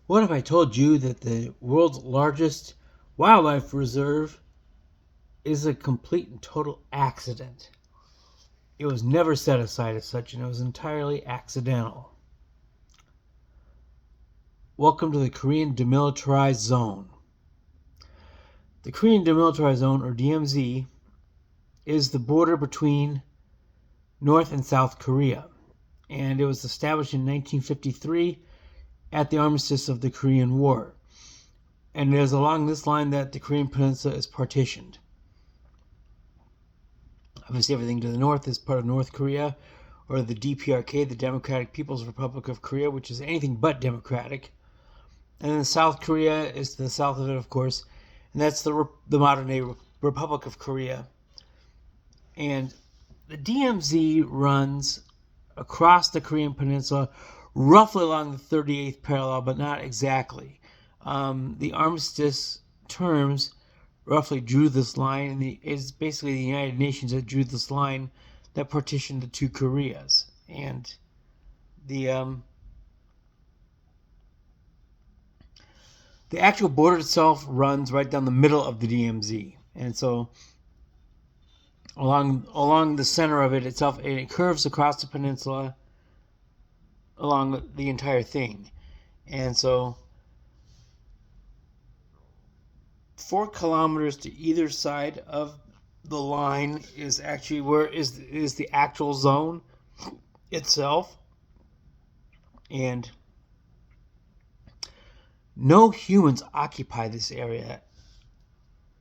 What if I told you that the world's largest wildlife reserve is a complete and total accident? It was never set aside as such, and it was entirely accidental. Welcome to the Korean Demilitarized Zone. The Korean Demilitarized Zone, or DMZ, is the border between North and South Korea, and it was established in 1953 at the armistice of the Korean War. And it is along this line that the Korean Peninsula is partitioned. Obviously, everything to the north is part of North Korea, or the DPRK, the Democratic People's Republic of Korea, which is anything but democratic. And then South Korea is to the south of it, of course, and that's the modern-day Republic of Korea. And the DMZ runs across the Korean Peninsula, roughly along the 38th parallel, but not exactly. The armistice terms roughly drew this line, and it's basically the United Nations that drew this line that partitioned the two Koreas. And the actual border itself runs right down the middle of the DMZ, and so along the center of it itself, and it curves across the peninsula along the entire thing. And so 4 kilometers to either side of the line is actually where is the actual zone itself. And no humans occupy this area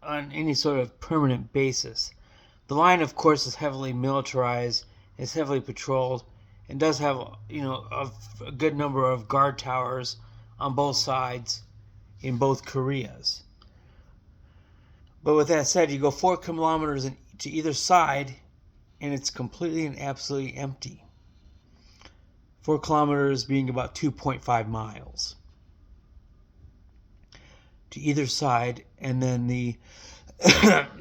on any sort of permanent basis. The line, of course, is heavily militarized, is heavily patrolled, and does have, a good number of guard towers on both sides in both Koreas. But with that said, you go 4 kilometers to either side, and it's completely and absolutely empty. 4 kilometers being about 2.5 miles to either side, and then the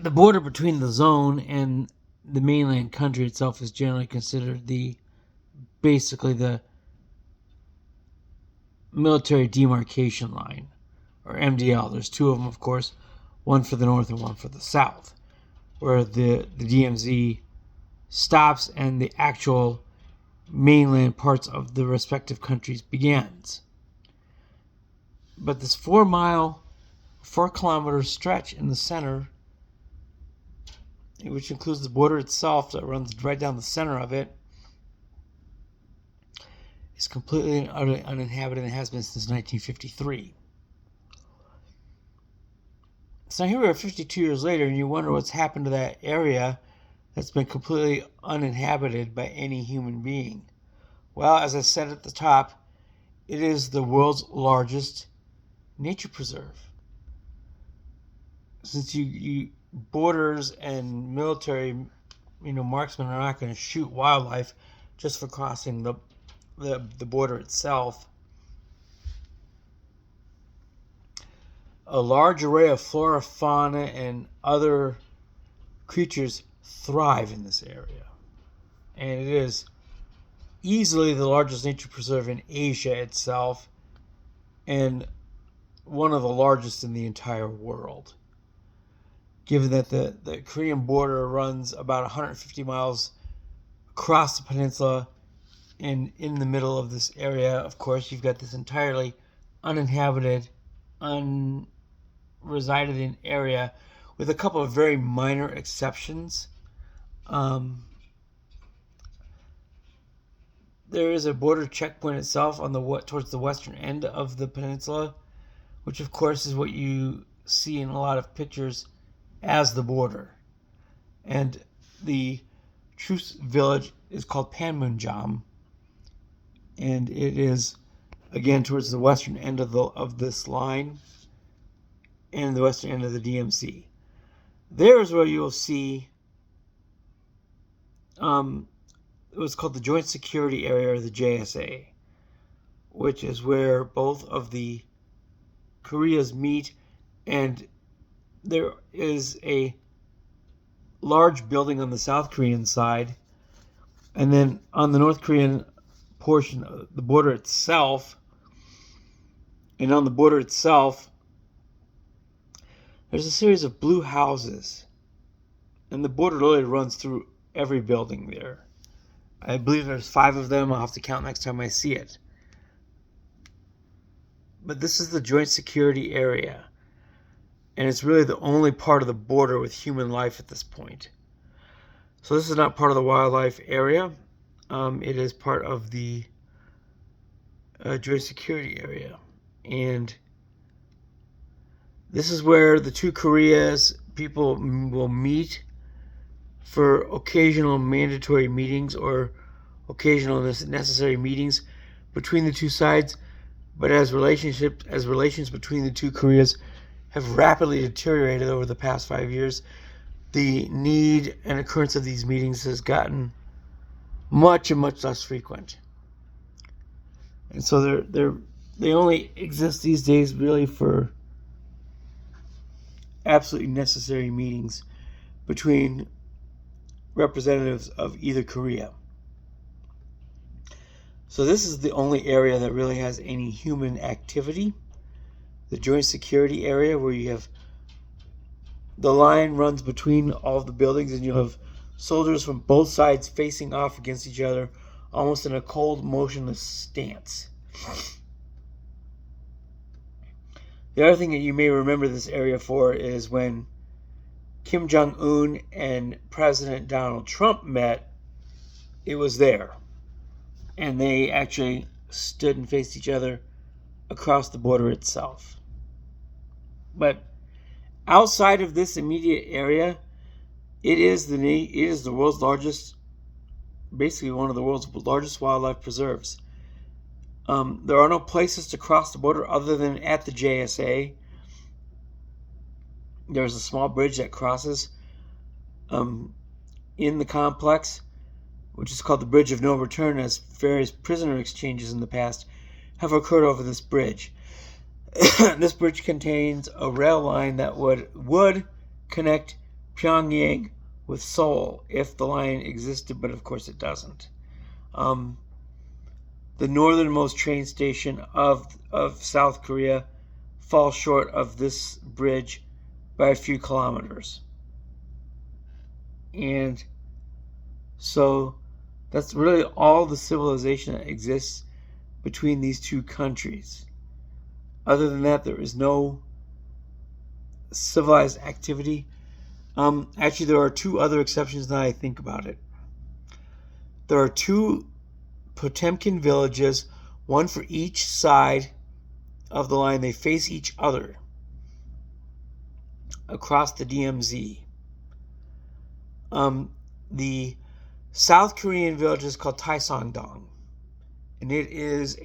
the border between the zone and the mainland country itself is generally considered basically the military demarcation line, or MDL. There's 2 of them, of course, one for the north and one for the south, where the DMZ stops and the actual mainland parts of the respective countries begins. But this 4 kilometer stretch in the center, which includes the border itself that runs right down the center of it, is completely and utterly uninhabited and has been since 1953. So here we are 52 years later, and you wonder what's happened to that area that's been completely uninhabited by any human being. Well, as I said at the top, it is the world's largest nature preserve. Since borders and military, marksmen are not going to shoot wildlife just for crossing the border itself. A large array of flora, fauna, and other creatures thrive in this area. And it is easily the largest nature preserve in Asia itself, and one of the largest in the entire world. Given that the Korean border runs about 150 miles across the peninsula, and in the middle of this area, of course, you've got this entirely uninhabited, unresided in area, with a couple of very minor exceptions. There is a border checkpoint itself towards the western end of the peninsula, which of course is what you see in a lot of pictures as the border. And the truce village is called Panmunjom, and it is again towards the western end of this line and the western end of the DMZ. There is where you will see it was called the Joint Security Area, or the JSA, which is where both of the Koreas meet, and there is a large building on the South Korean side, and then on the North Korean portion of the border itself, And on the border itself, there's a series of blue houses. And the border literally runs through every building there. I believe there's 5 of them. I'll have to count next time I see it. But this is the joint security area. And it's really the only part of the border with human life at this point. So this is not part of the wildlife area. It is part of the joint security area. And this is where the two Koreas people will meet for occasional mandatory meetings or occasional necessary meetings between the two sides. But as relations between the two Koreas have rapidly deteriorated over the past 5 years, the need and occurrence of these meetings has gotten much less frequent. And so they only exist these days really for absolutely necessary meetings between representatives of either Korea. So this is the only area that really has any human activity. The joint security area, where you have the line runs between all of the buildings and you have soldiers from both sides facing off against each other, almost in a cold, motionless stance. The other thing that you may remember this area for is when Kim Jong-un and President Donald Trump met, it was there. And they actually stood and faced each other across the border itself. But outside of this immediate area, it is the world's largest, basically one of the world's largest wildlife preserves. There are no places to cross the border other than at the JSA. There's a small bridge that crosses in the complex, which is called the Bridge of No Return, as various prisoner exchanges in the past have occurred over this bridge. This bridge contains a rail line that would connect Pyongyang with Seoul if the line existed, but of course it doesn't. The northernmost train station of South Korea falls short of this bridge by a few kilometers. And so that's really all the civilization that exists between these two countries. Other than that, there is no civilized activity. Actually, there are 2 other exceptions now I think about it. There are 2 Potemkin villages, one for each side of the line. They face each other across the DMZ. The South Korean village is called Taesongdong, and it's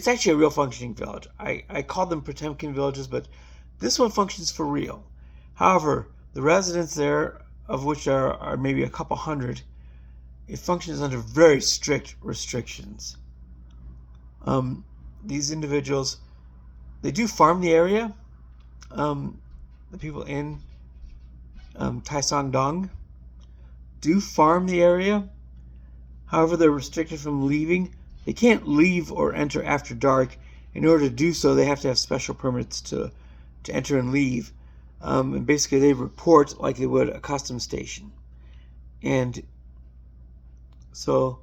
actually a real functioning village. I call them Potemkin villages, but this one functions for real. However, the residents there, of which are maybe a couple hundred, it functions under very strict restrictions. These individuals, they do farm the area. The people in Taesongdong do farm the area. However, they're restricted from leaving. They can't leave or enter after dark. In order to do so, they have to have special permits to enter and leave. And basically, they report like they would a customs station. And so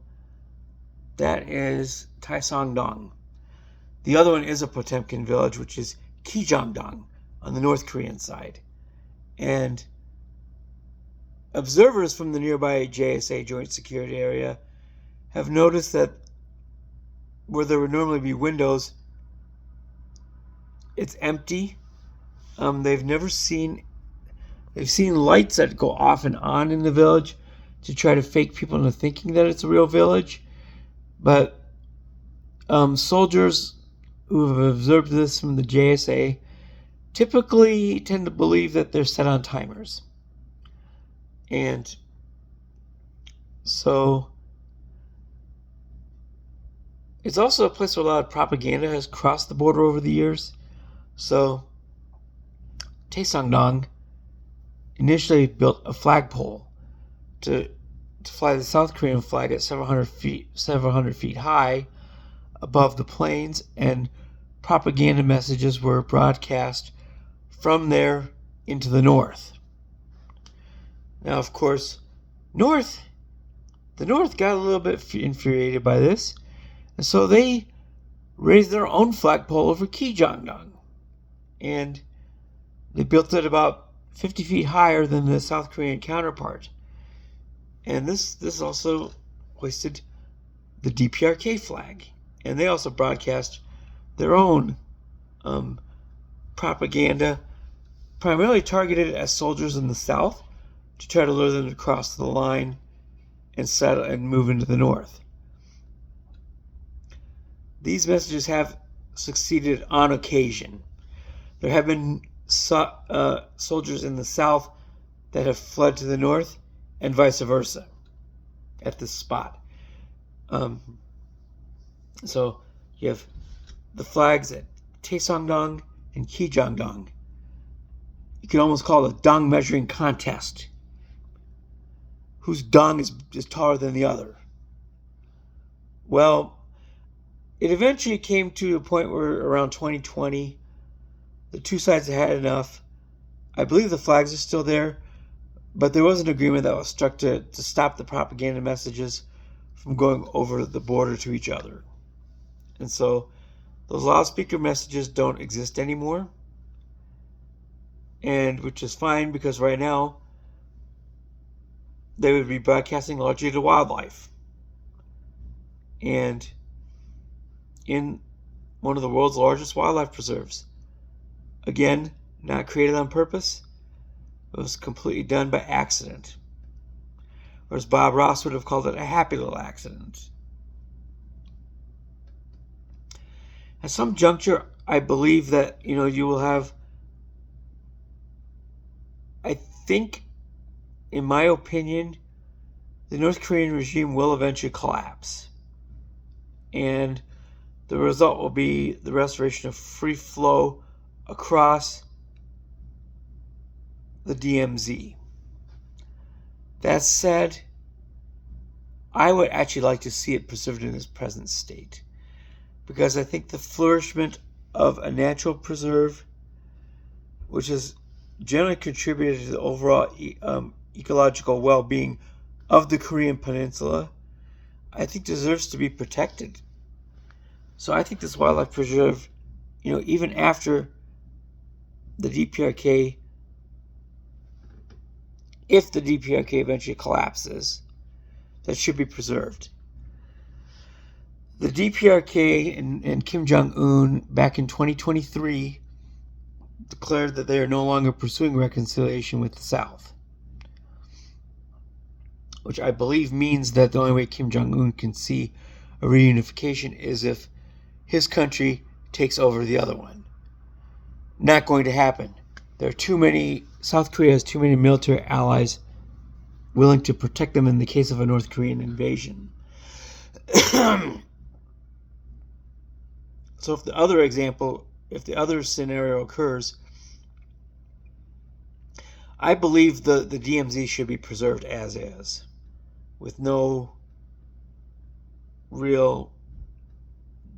that is Taesongdong. The other one is a Potemkin village, which is Kijangdong on the North Korean side. And observers from the nearby JSA Joint Security Area have noticed that where there would normally be windows, it's empty. They've seen lights that go off and on in the village to try to fake people into thinking that it's a real village. But soldiers who have observed this from the JSA typically tend to believe that they're set on timers. And so it's also a place where a lot of propaganda has crossed the border over the years. So Taesongdong initially built a flagpole to fly the South Korean flag at several hundred feet high above the plains, and propaganda messages were broadcast from there into the north. Now, of course, the North got a little bit infuriated by this, and so they raised their own flagpole over Kijangdong, and they built it about 50 feet higher than the South Korean counterpart. And this also hoisted the DPRK flag, and they also broadcast their own propaganda, primarily targeted at soldiers in the South to try to lure them to cross the line and settle and move into the North. These messages have succeeded on occasion. There have been soldiers in the South that have fled to the North, and vice versa at this spot. So you have the flags at Taesongdong and Kijangdong. You could almost call it a dong measuring contest. Whose dong is taller than the other? Well, it eventually came to a point where around 2020, the two sides had enough. I believe the flags are still there, but there was an agreement that was struck to stop the propaganda messages from going over the border to each other. And so those loudspeaker messages don't exist anymore, and which is fine, because right now they would be broadcasting largely to wildlife. And in one of the world's largest wildlife preserves, again, not created on purpose, it was completely done by accident. Or as Bob Ross would have called it, a happy little accident. At some juncture, I believe that, you will have, I think, in my opinion, the North Korean regime will eventually collapse. And the result will be the restoration of free flow across the DMZ. That said, I would actually like to see it preserved in its present state, because I think the flourishment of a natural preserve, which has generally contributed to the overall ecological well-being of the Korean Peninsula, I think deserves to be protected. So I think this wildlife preserve, even after the DPRK, if the DPRK eventually collapses, that should be preserved. The DPRK and Kim Jong-un back in 2023 declared that they are no longer pursuing reconciliation with the South, which I believe means that the only way Kim Jong-un can see a reunification is if his country takes over the other one. Not going to happen. There are too many, South Korea has too many military allies willing to protect them in the case of a North Korean invasion. So if the other scenario occurs, I believe the DMZ should be preserved as is, with no real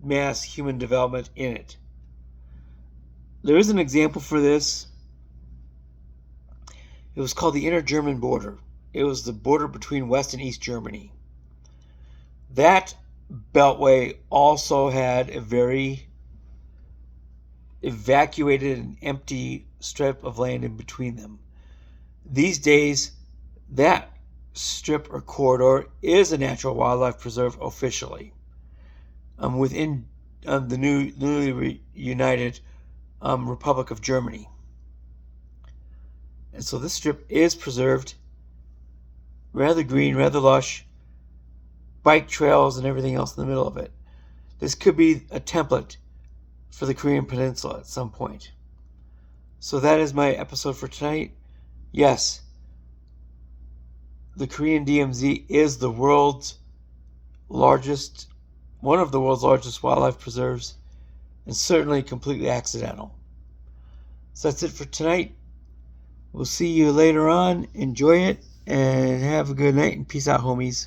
mass human development in it. There is an example for this. It was called the Inter-German border. It was the border between West and East Germany. That beltway also had a very evacuated and empty strip of land in between them. These days, that strip or corridor is a natural wildlife preserve officially, within the newly united Republic of Germany. And so this strip is preserved, rather green, rather lush, bike trails and everything else in the middle of it. This could be a template for the Korean Peninsula at some point. So that is my episode for tonight. Yes, the Korean DMZ is the world's largest, one of the world's largest wildlife preserves, and certainly completely accidental. So that's it for tonight. We'll see you later on. Enjoy it and have a good night, and peace out, homies.